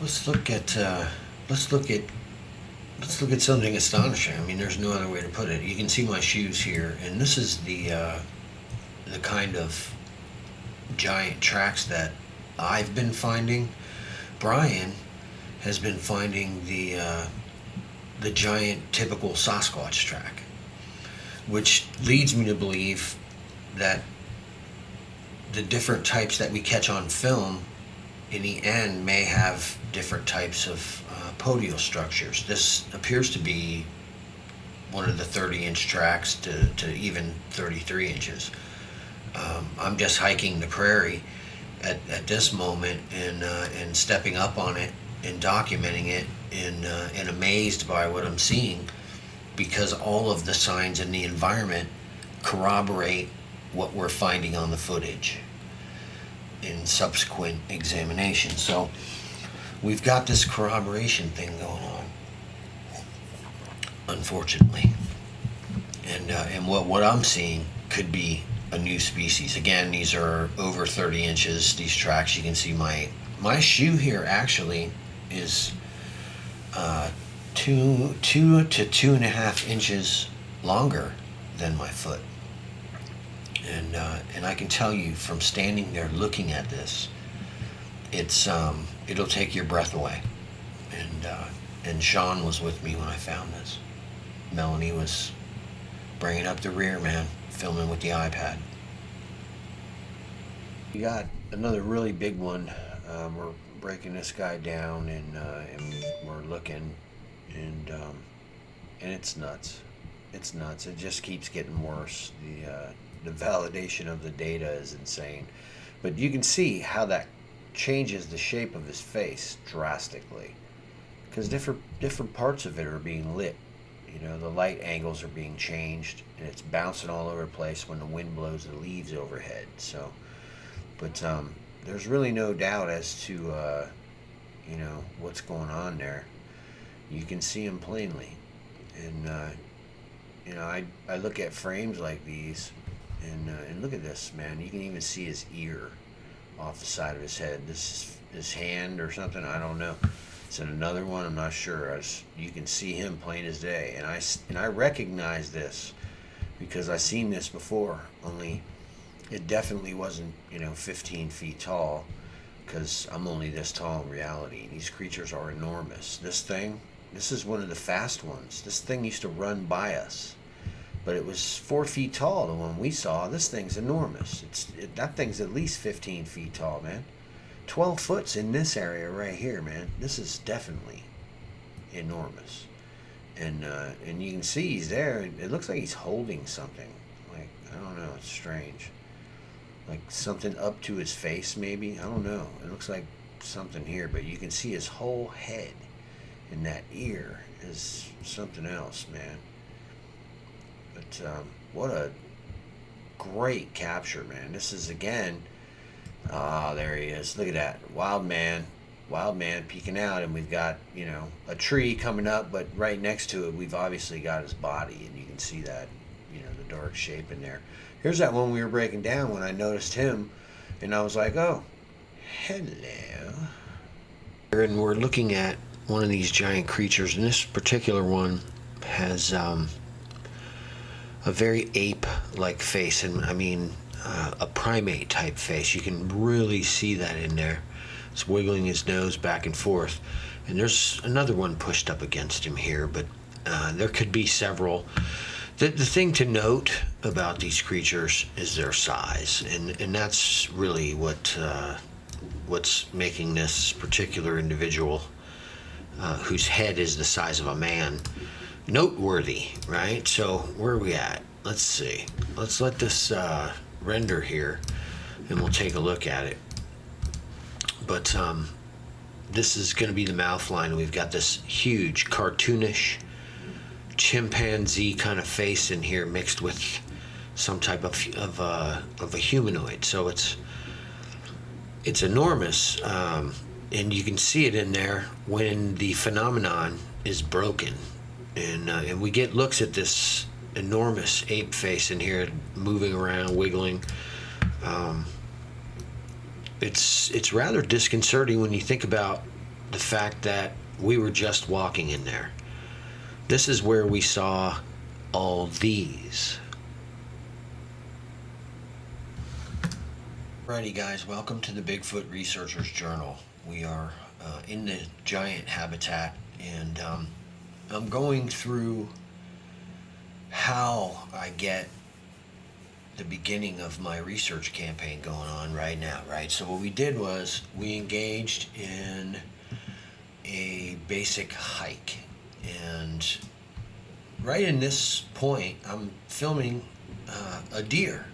let's look at let's look at let's look at something astonishing. I mean, there's no other way to put it. You can see my shoes here, and this is the kind of giant tracks that I've been finding. Brian has been finding the giant typical Sasquatch track, which leads me to believe that the different types that we catch on film in the end may have different types of podial structures. This appears to be one of the 30-inch tracks to even 33 inches. I'm just hiking the prairie at this moment and stepping up on it and documenting it and amazed by what I'm seeing, because all of the signs in the environment corroborate what we're finding on the footage in subsequent examination. So we've got this corroboration thing going on, unfortunately, and what I'm seeing could be a new species. Again, these are over 30 inches. These tracks, you can see my shoe here actually is 2 to 2.5 inches longer than my foot. And I can tell you from standing there looking at this, it'll take your breath away. And Sean was with me when I found this. Melanie was bringing up the rear, man, filming with the iPad. We got another really big one. We're breaking this guy down and we're looking, and it's nuts. It's nuts. It just keeps getting worse. The validation of the data is insane, but you can see how that changes the shape of his face drastically, because different parts of it are being lit. You know, the light angles are being changed, and it's bouncing all over the place when the wind blows the leaves overhead. So, but there's really no doubt as to you know, what's going on there. You can see him plainly, and you know, I look at frames like these. And look at this, man. You can even see his ear off the side of his head. This is his hand or something. I don't know. It's in another one. I'm not sure. You can see him plain as day. And I recognize this because I've seen this before. Only it definitely wasn't, you know, 15 feet tall, because I'm only this tall in reality. These creatures are enormous. This is one of the fast ones. This thing used to run by us. But it was 4 feet tall, the one we saw. This thing's enormous. That thing's at least 15 feet tall, man. 12 foot's in this area right here, man. This is definitely enormous. And you can see he's there. It looks like he's holding something. Like, I don't know, it's strange. Like something up to his face, maybe. I don't know. It looks like something here, but you can see his whole head. And that ear is something else, man. But what a great capture, man. This is, again, there he is. Look at that. Wild man peeking out, and we've got, you know, a tree coming up, but right next to it we've obviously got his body, and you can see that, you know, the dark shape in there. Here's that one we were breaking down when I noticed him, and I was like, oh, hello. And we're looking at one of these giant creatures, and this particular one has a very ape-like face, and I mean a primate-type face. You can really see that in there. It's wiggling his nose back and forth. And there's another one pushed up against him here, but there could be several. The thing to note about these creatures is their size, and that's really what's making this particular individual, whose head is the size of a man, noteworthy, right? So where are we at? Let's see. Let's let this render here, and we'll take a look at it. But this is going to be the mouth line. We've got this huge cartoonish chimpanzee kind of face in here, mixed with some type of a humanoid. So it's enormous, and you can see it in there when the phenomenon is broken. And we get looks at this enormous ape face in here, moving around, wiggling. It's rather disconcerting when you think about the fact that we were just walking in there. This is where we saw all these. Alrighty guys, welcome to the Bigfoot Researcher's Journal. We are in the giant habitat, and I'm going through how I get the beginning of my research campaign going on right now, right? So what we did was we engaged in a basic hike, and right in this point I'm filming a deer.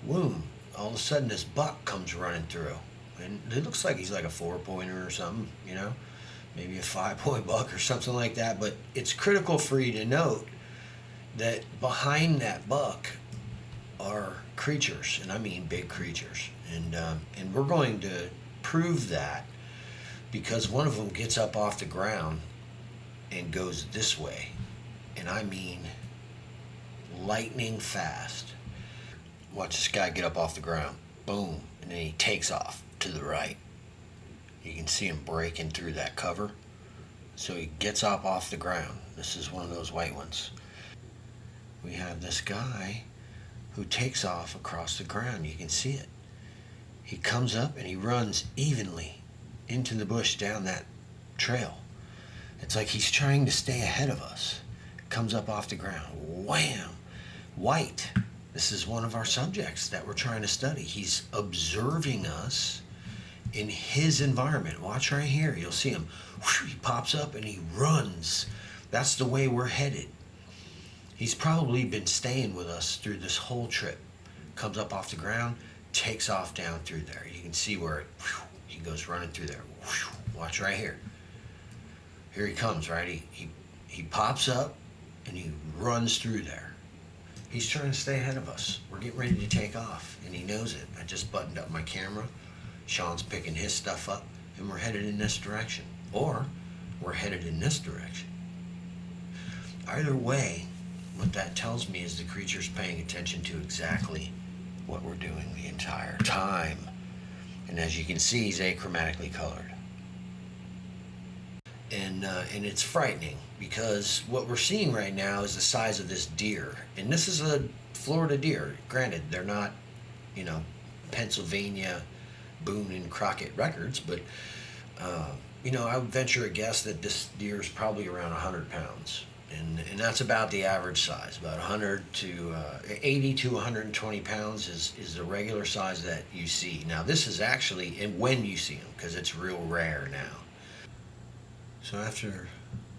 Boom, all of a sudden this buck comes running through, and it looks like he's like a 4-pointer or something, you know, maybe a 5-point buck or something like that. But it's critical for you to note that behind that buck are creatures, and I mean big creatures, and we're going to prove that because one of them gets up off the ground and goes this way, and I mean lightning fast. Watch this guy get up off the ground, boom, and then he takes off to the right. You can see him breaking through that cover. So he gets up off the ground. This is one of those white ones. We have this guy who takes off across the ground. You can see it. He comes up and he runs evenly into the bush down that trail. It's like he's trying to stay ahead of us. Comes up off the ground. Wham! White. This is one of our subjects that we're trying to study. He's observing us in his environment. Watch right here. You'll see him. He pops up and he runs. That's the way we're headed. He's probably been staying with us through this whole trip. Comes up off the ground, takes off down through there. You can see where he goes running through there. Watch right here. Here he comes, right? He pops up and he runs through there. He's trying to stay ahead of us. We're getting ready to take off, and he knows it. I just buttoned up my camera. Sean's picking his stuff up, and we're headed in this direction. Or we're headed in this direction. Either way, what that tells me is the creature's paying attention to exactly what we're doing the entire time. And as you can see, he's achromatically colored. And it's frightening because what we're seeing right now is the size of this deer. And this is a Florida deer. Granted, they're not, Pennsylvania Boone and Crockett records, but, I would venture a guess that this deer is probably around 100 pounds. And that's about the average size. About 100 to 80 to 120 pounds is the regular size that you see. Now, this is actually when you see them, because it's real rare now. So after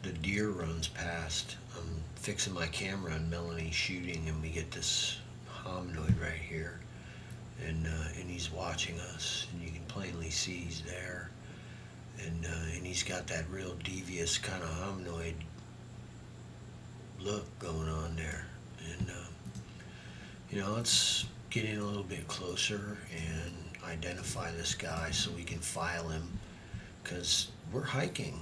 the deer runs past, I'm fixing my camera and Melanie's shooting, and we get this hominoid right here, and he's watching us, and you can plainly see he's there, and he's got that real devious kind of hominoid look going on there, and let's get in a little bit closer and identify this guy so we can file him, because we're hiking.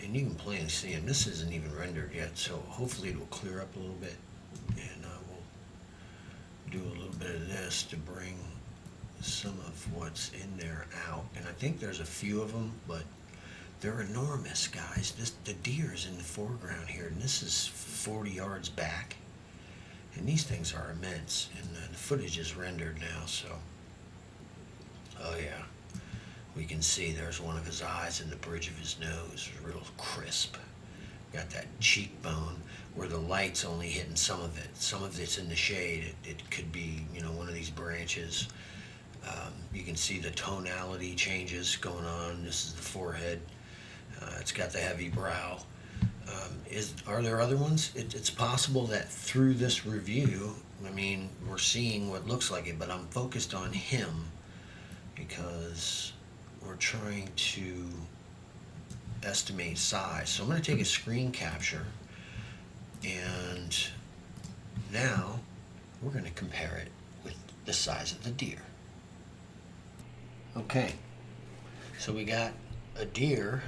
And you can plainly see him. This isn't even rendered yet, so hopefully it'll clear up a little bit, and we'll do a little bit of this to bring some of what's in there out. And I think there's a few of them, but they're enormous, guys. The deer is in the foreground here, and this is 40 yards back, and these things are immense. And the footage is rendered now, so oh yeah. We can see there's one of his eyes and the bridge of his nose, real crisp. Got that cheekbone where the light's only hitting some of it. Some of it's in the shade. It could be, one of these branches. You can see the tonality changes going on. This is the forehead. It's got the heavy brow. Are there other ones? It's possible that through this review, we're seeing what looks like it, but I'm focused on him because we're trying to estimate size. So I'm going to take a screen capture, and now we're going to compare it with the size of the deer. Okay, so we got a deer,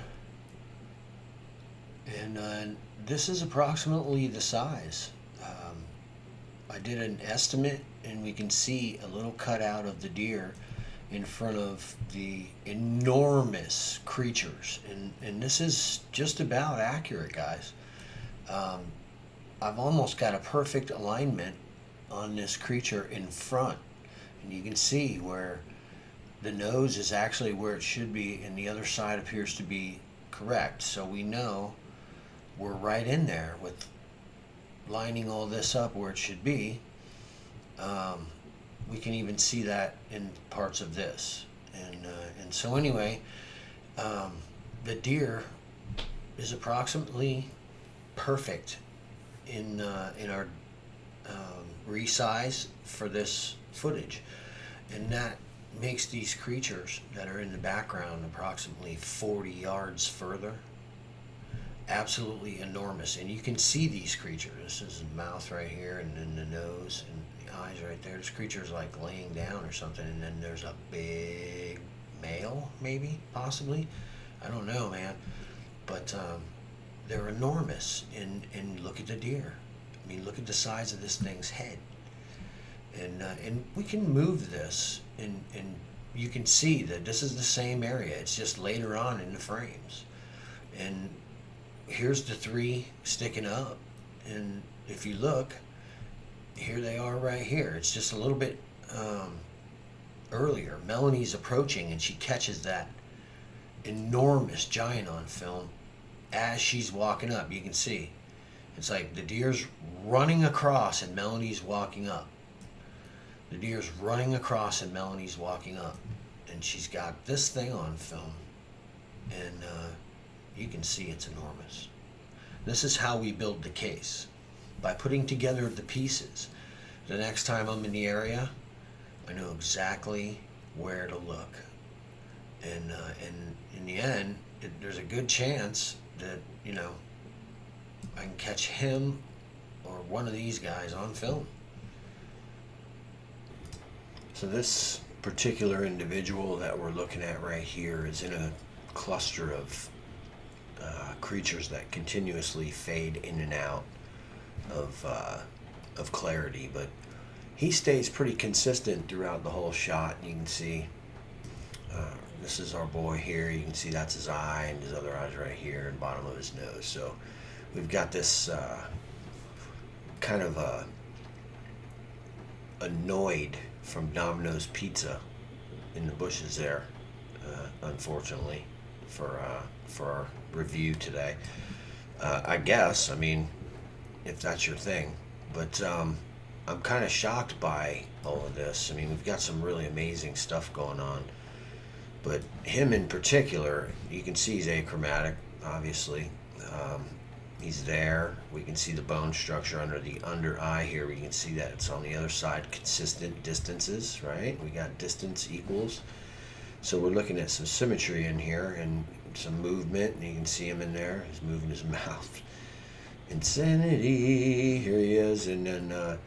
and this is approximately the size. I did an estimate, and we can see a little cutout of the deer, in front of the enormous creatures. And this is just about accurate, guys. Um, I've almost got a perfect alignment on this creature in front. And you can see where the nose is actually where it should be, and the other side appears to be correct. So we know we're right in there with lining all this up where it should be. We can even see that in parts of this. And so anyway, the deer is approximately perfect in our resize for this footage. And that makes these creatures that are in the background approximately 40 yards further absolutely enormous. And you can see these creatures. This is the mouth right here, and then the nose and the eyes right there. This creature's like laying down or something, and then there's a big male, maybe, possibly. I don't know, man. But they're enormous. And look at the deer. I mean, look at the size of this thing's head. And we can move this, and you can see that this is the same area. It's just later on in the frames. And here's the three sticking up. And if you look, here they are right here. It's just a little bit earlier. Melanie's approaching, and she catches that enormous giant on film as she's walking up. You can see. It's like the deer's running across, and Melanie's walking up. The deer's running across, and Melanie's walking up. And she's got this thing on film. And you can see it's enormous. This is how we build the case. By putting together the pieces. The next time I'm in the area, I know exactly where to look. And in the end, there's a good chance that, you know, I can catch him or one of these guys on film. So this particular individual that we're looking at right here is in a cluster of creatures that continuously fade in and out of clarity, but he stays pretty consistent throughout the whole shot. You can see this is our boy here. You can see that's his eye, and his other eye's right here and bottom of his nose. So we've got this kind of annoyed from Domino's Pizza in the bushes there, unfortunately, for our review today. I guess, I mean, if that's your thing. But I'm kind of shocked by all of this. I mean, we've got some really amazing stuff going on. But him in particular, you can see he's achromatic, obviously. He's there. We can see the bone structure under the under eye here. We can see that it's on the other side, consistent distances, right? We got distance equals. So we're looking at some symmetry in here and some movement, and you can see him in there. He's moving his mouth. Insanity. Here he is. And then,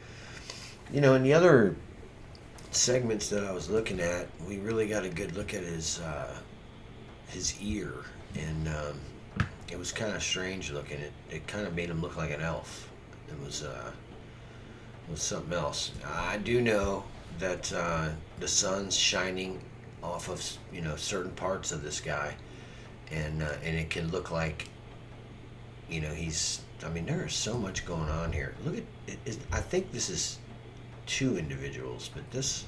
you know, in the other segments that I was looking at, we really got a good look at his ear. And it was kind of strange looking. It kind of made him look like an elf. It was something else. I do know that the sun's shining off of, you know, certain parts of this guy, and it can look like, you know, he's. I mean, there is so much going on here. Look at it. I think this is two individuals, but this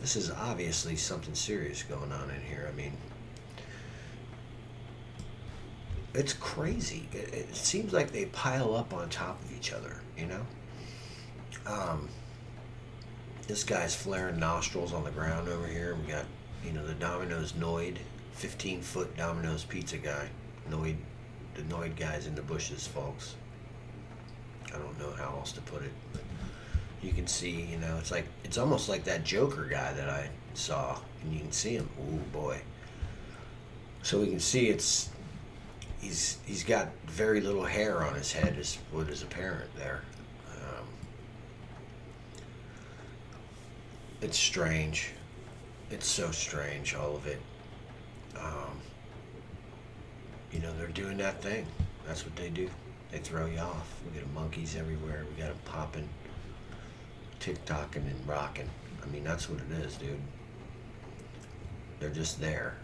is obviously something serious going on in here. I mean, it's crazy. It seems like they pile up on top of each other, you know? This guy's flaring nostrils on the ground over here. We got, you know, the Domino's Noid, 15-foot Domino's pizza guy. Noid, the Noid guy's in the bushes, folks. I don't know how else to put it, but you can see, you know, it's almost like that Joker guy that I saw, and you can see him. Ooh, boy. So we can see he's got very little hair on his head, is what is apparent there. It's strange. It's so strange, all of it. You know, they're doing that thing. That's what they do. They throw you off. We got monkeys everywhere. We got them popping, tick-tocking and rocking. I mean, that's what it is, dude. They're just there.